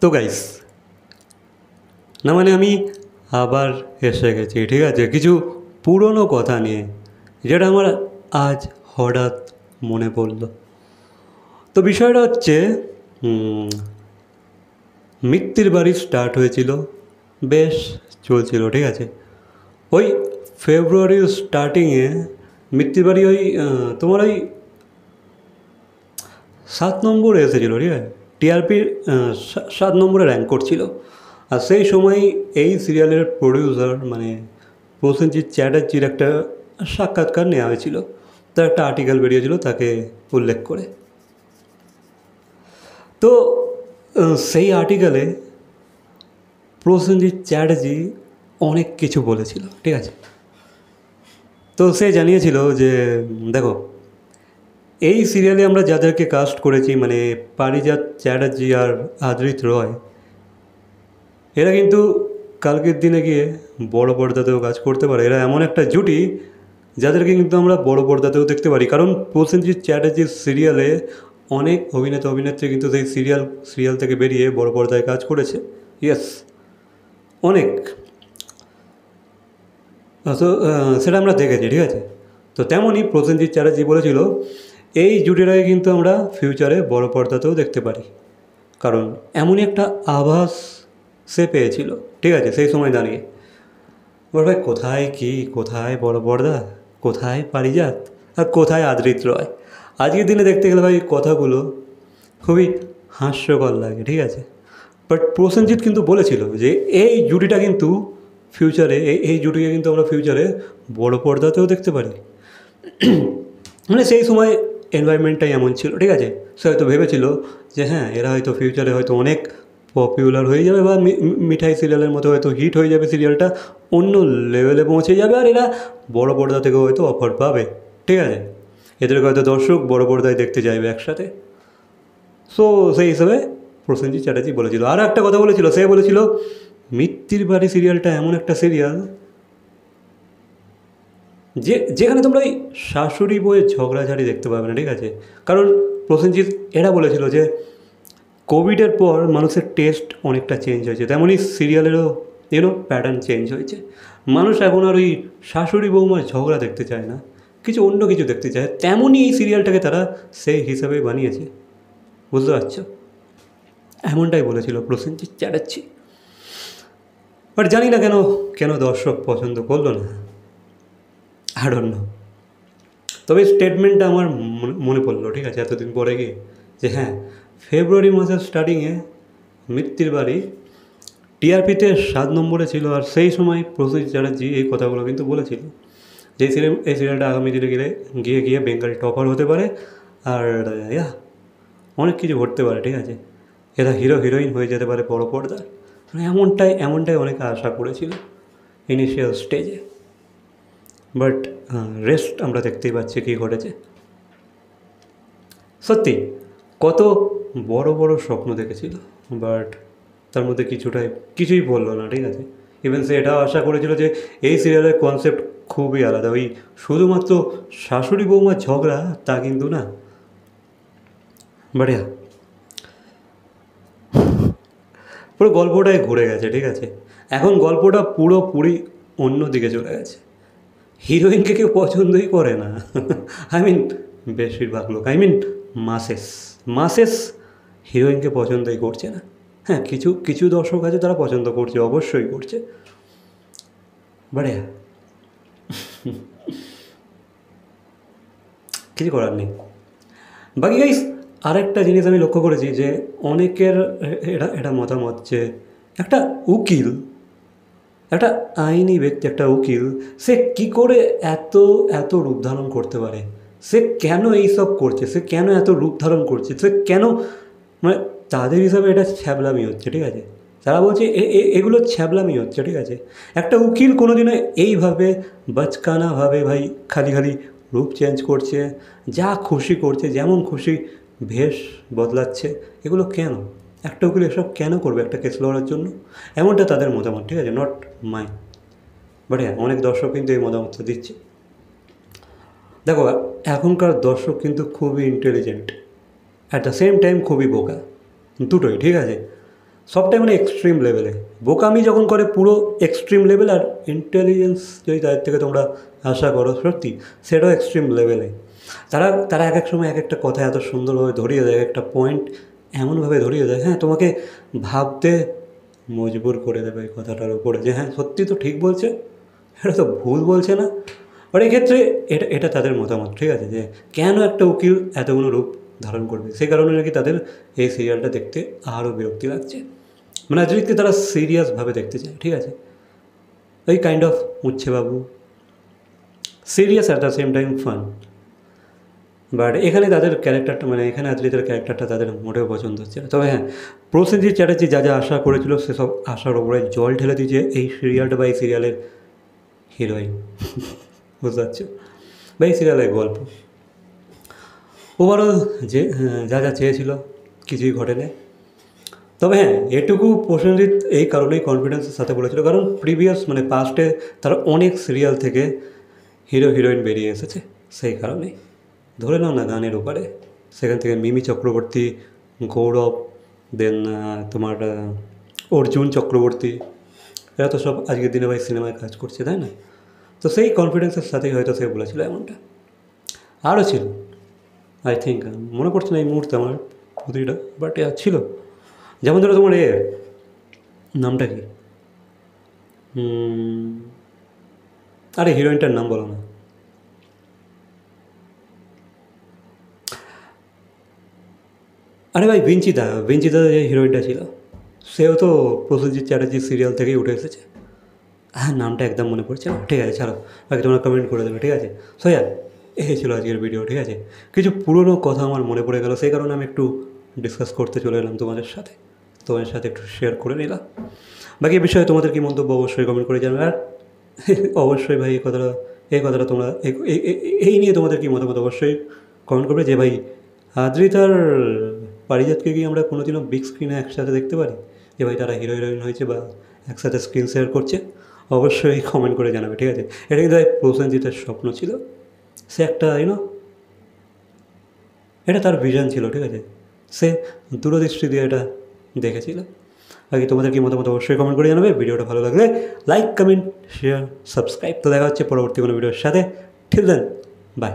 তো গাইস, না মানে আমি আবার এসে গেছি, ঠিক আছে, কিছু পুরনো কথা নিয়ে, যেটা আমার আজ হঠাৎ মনে পড়লো। তো বিষয়টা হচ্ছে, মিত্তির বাড়ি স্টার্ট হয়েছিল, বেশ চলছিল, ঠিক আছে। ওই ফেব্রুয়ারির স্টার্টিংয়ে মিত্তির বাড়ি ওই তোমার ওই 7 নম্বরে এসেছিলো, ঠিক আছে। টিআরপির 7 নম্বরে র্যাঙ্ক করছিল। আর সেই সময় এই সিরিয়ালের প্রডিউসার মানে প্রসেনজিৎ চ্যাটার্জির একটা সাক্ষাৎকার নেওয়া হয়েছিল। তার একটা আর্টিকেল বেরিয়েছিল তাকে উল্লেখ করে। তো সেই আর্টিকেলে প্রসেনজিৎ চ্যাটার্জি অনেক কিছু বলেছিল, ঠিক আছে। তো সে জানিয়েছিল যে দেখো, এই সিরিয়ালে আমরা যাদেরকে কাস্ট করেছি, মানে পারিজাত চ্যাটার্জি আর আদ্রিত রয়, এরা কিন্তু কালকের দিনে গিয়ে বড় পর্দাতেও কাজ করতে পারে। এরা এমন একটা জুটি যাদেরকে কিন্তু আমরা বড় পর্দাতেও দেখতে পারি। কারণ প্রসেনজিৎ চ্যাটার্জির সিরিয়ালে অনেক অভিনেতা অভিনেত্রী কিন্তু সেই সিরিয়াল থেকে বেরিয়ে বড় পর্দায় কাজ করেছে। ইয়েস, অনেক। তো সেটা আমরা দেখেছি, ঠিক আছে। তো তেমনই প্রসেনজিৎ চ্যাটার্জি বলেছিল এই জুটিটাকে কিন্তু আমরা ফিউচারে বড় পর্দাতেও দেখতে পারি। কারণ এমনই একটা আভাস সে পেয়েছিল, ঠিক আছে, সেই সময় দাঁড়িয়ে। বল ভাই, কোথায় কি, কোথায় বড় পর্দা, কোথায় পারিজাত, আর কোথায় আদ্রিত রয়? আজকের দিনে দেখতে গেলে ভাই কথাগুলো খুবই হাস্যকর লাগে, ঠিক আছে। বাট প্রসেনজিৎ কিন্তু বলেছিল যে এই জুটিটা কিন্তু ফিউচারে, এই জুটিকে কিন্তু আমরা ফিউচারে বড় পর্দাতেও দেখতে পারি। মানে সেই সময় এনভায়রনমেন্টটাই এমন ছিল, ঠিক আছে। সে হয়তো ভেবেছিল যে হ্যাঁ, এরা হয়তো ফিউচারে হয়তো অনেক পপুলার হয়ে যাবে, বা মিঠাই সিরিয়ালের মতো হয়তো হিট হয়ে যাবে, সিরিয়ালটা অন্য লেভেলে পৌঁছে যাবে, আর এরা বড় পর্দা থেকেও হয়তো অফার পাবে, ঠিক আছে। এদেরকে হয়তো দর্শক বড় পর্দায় দেখতে চাইবে একসাথে। সো সেই হিসাবে প্রসেনজিৎ চ্যাটার্জি বলেছিল। আর একটা কথা বলেছিল, সে বলেছিল মিত্তির বাড়ি সিরিয়ালটা এমন একটা সিরিয়াল যেখানে তোমরা ওই শাশুড়ি বউয়ের ঝগড়াঝাড়ি দেখতে পাবে না, ঠিক আছে। কারণ প্রসেনজিৎ এরা বলেছিল যে কোভিডের পর মানুষের টেস্ট অনেকটা চেঞ্জ হয়েছে, তেমনই সিরিয়ালেরও প্যাটার্ন চেঞ্জ হয়েছে। মানুষ এখন আর ওই শাশুড়ি বৌমার ঝগড়া দেখতে চায় না, কিছু অন্য কিছু দেখতে চায়। তেমনই এই সিরিয়ালটাকে তারা সেই হিসাবে বানিয়েছে, বুঝতে পারছো। এমনটাই বলেছিল প্রসেনজিৎ চ্যাটার্জি। বাট জানি না কেন কেন দর্শক পছন্দ করলো না, আই ডোন্ট নো। তবে স্টেটমেন্টটা আমার মনে পড়লো, ঠিক আছে, এতদিন পরে গিয়ে, যে হ্যাঁ, ফেব্রুয়ারি মাসের স্টার্টিংয়ে মিত্তির বাড়ি টিআরপিতে 7 নম্বরে ছিল। আর সেই সময় প্রসেনজিৎ চ্যাটার্জি এই কথাগুলো কিন্তু বলেছিল যে এই সিরিয়ালটা আগামী দিনে গিয়ে বেঙ্গল টপার হতে পারে, আর অনেক কিছু ঘটতে পারে, ঠিক আছে। এরা হিরো হিরোইন হয়ে যেতে পারে বড় পর্দার। এমনটাই অনেকে আশা করেছিল ইনিশিয়াল স্টেজে। বাট রেস্ট আমরা দেখতেই পাচ্ছি কী ঘটেছে। সত্যি কত বড় বড় স্বপ্ন দেখেছিল, বাট তার মধ্যে কিছুই বললো না, ঠিক আছে। ইভেন সে এটাও আশা করেছিল যে এই সিরিয়ালের কনসেপ্ট খুবই আলাদা, ওই শুধুমাত্র শাশুড়ি বৌমার ঝগড়া তা কিন্তু না। বাট পুরো গল্পটাই ঘুরে গেছে, ঠিক আছে। এখন গল্পটা পুরোপুরি অন্য দিকে চলে গেছে। হিরোইনকে কেউ পছন্দই করে না। আই মিন বেশিরভাগ লোক, মাসেস হিরোইনকে পছন্দই করছে না। হ্যাঁ, কিছু দর্শক আছে তারা পছন্দ করছে, অবশ্যই করছে। বাট কিছু করার নেই। বাকি গাইস, আরেকটা জিনিস আমি লক্ষ্য করেছি যে অনেকের এটা মতামত যে একটা উকিল, একটা আইনি ব্যক্তি, একটা উকিল, সে কী করে এত রূপ ধারণ করতে পারে? সে কেন এইসব করছে? সে কেন এত রূপ ধারণ করছে? সে কেন, মানে তাদের হিসাবে এটা ছ্যাবলামি হচ্ছে, ঠিক আছে। তারা বলছে এগুলো ছ্যাবলামি হচ্ছে, ঠিক আছে। একটা উকিল কোনোদিনও এইভাবে বাচকানাভাবে ভাই খালি রূপ চেঞ্জ করছে, যা খুশি করছে, যেমন খুশি ভেষ বদলাচ্ছে, এগুলো কেন? একটা উকিল এসব কেন করবে একটা কেস লড়ার জন্য? এমনটা তাদের মতামত, ঠিক আছে, নট মাই। বাট অনেক দর্শক কিন্তু এই মতামতটা দিচ্ছে। দেখো, এখনকার দর্শক কিন্তু খুবই intelligent, at the same time খুবই বোকা, দুটোই, ঠিক আছে? সবটাই মানে এক্সট্রিম লেভেলে বোকামি যখন করে পুরো এক্সট্রিম লেভেল, আর ইন্টেলিজেন্স যদি তাদের থেকে তোমরা আশা করো সত্যি সেটাও এক্সট্রিম লেভেলে। তারা তারা এক এক সময় এক একটা কথা এত সুন্দরভাবে ধরিয়ে দেয়, একটা পয়েন্ট এমনভাবে ধরিয়ে দেয়, হ্যাঁ তোমাকে ভাবতে মজবুর করে দেবে এই কথাটার উপরে যে হ্যাঁ সত্যি তো ঠিক বলছে, এটা তো ভুল বলছে না। আর এক্ষেত্রে এটা এটা তাদের মতামত, ঠিক আছে, যে কেন একটা উকিল এতগুলো রূপ ধারণ করবে, সেই কারণে নাকি তাদের এই সিরিয়ালটা দেখতে আরও বিরক্তি লাগছে। মানে আজকে তারা সিরিয়াসভাবে দেখতে চায়, ঠিক আছে, ওই কাইন্ড অফ উচ্ছে বাবু, serious at the same time fun. But এখানে তাদের ক্যারেক্টারটা, মানে এখানে আজলিতার ক্যারেক্টারটা তাদের মোটেও পছন্দ হচ্ছে না। তবে হ্যাঁ, প্রসেনজিৎ চ্যাটার্জি যা যা আশা করেছিল সেসব আশার ওপরে জল ঢেলে দিয়েছে এই সিরিয়ালটা বা এই সিরিয়ালের হিরোইন। বুঝতে পারছো, বা এই সিরিয়ালের গল্প ওভারঅল যে যা যা চেয়েছিল কিছুই ঘটেনি। তবে হ্যাঁ, এটুকু প্রসেনজিৎ এই কারণেই কনফিডেন্সের সাথে বলেছিল, কারণ প্রিভিয়াস মানে পাস্টে তারা অনেক সিরিয়াল থেকে হিরো হিরোইন বেরিয়ে এসেছে, সেই কারণেই। ধরে নাও না গানের ওপারে, সেখান থেকে মিমি চক্রবর্তী, গৌরব, দেন তোমার অর্জুন চক্রবর্তী, এরা তো সব আজকের দিনে ভাই সিনেমায় কাজ করছে, তাই না? তো সেই কনফিডেন্সের সাথেই হয়তো সে বলেছিল এমনটা। আরও ছিল, আই থিঙ্ক, মনে পড়ছে না এই মুহূর্তে আমার প্রতিটা, বাট ছিল। যেমন ধরো তোমার নামটা কি, আরে হিরোইনটার নাম বলো না। আরে ভাই বিঞ্চিদা, বিঞ্চিদা যে হিরোইনটা ছিল সেও তো প্রসেনজিৎ চ্যাটার্জির সিরিয়াল থেকেই উঠে এসেছে। হ্যাঁ, নামটা একদম মনে পড়ছে না, ঠিক আছে ছাড়ো, বাকি তোমরা কমেন্ট করে দেবে, ঠিক আছে? সো ইয়ার, এই ছিল আজকের ভিডিও, ঠিক আছে? কিছু পুরনো কথা আমার মনে পড়ে গেল, সেই কারণে আমি একটু ডিসকাস করতে চলে এলাম তোমাদের সাথে, তোমাদের সাথে একটু শেয়ার করে নিলাম। বাকি বিষয়ে তোমাদের কি মন্তব্য অবশ্যই কমেন্ট করে জানাবে। আর অবশ্যই ভাই এই কথাটা তোমরা এই নিয়ে তোমাদের কি মতামত অবশ্যই কমেন্ট করবে, যে ভাই আদ্রিতার পারিজাতকে কি আমরা কোনোদিনও বিগ স্ক্রিনে একসাথে দেখতে পারি, যে ভাই তারা হিরো হিরোইন হয়েছে বা একসাথে স্ক্রিন শেয়ার করছে? অবশ্যই কমেন্ট করে জানাবে, ঠিক আছে? এটা কিন্তু ভাই প্রসেনজিতের স্বপ্ন ছিল, সে একটা এটা তার ভিশন ছিল, ঠিক আছে? সে দূরদৃষ্টি দিয়ে এটা দেখেছিল। বাকি তোমাদের কি মতামত অবশ্যই কমেন্ট করে জানাবে। ভিডিওটা ভালো লাগলে লাইক, কমেন্ট, শেয়ার, সাবস্ক্রাইব। তো দেখা হচ্ছে পরবর্তী কোনো ভিডিওর সাথে। ঠিক দেন, বাই।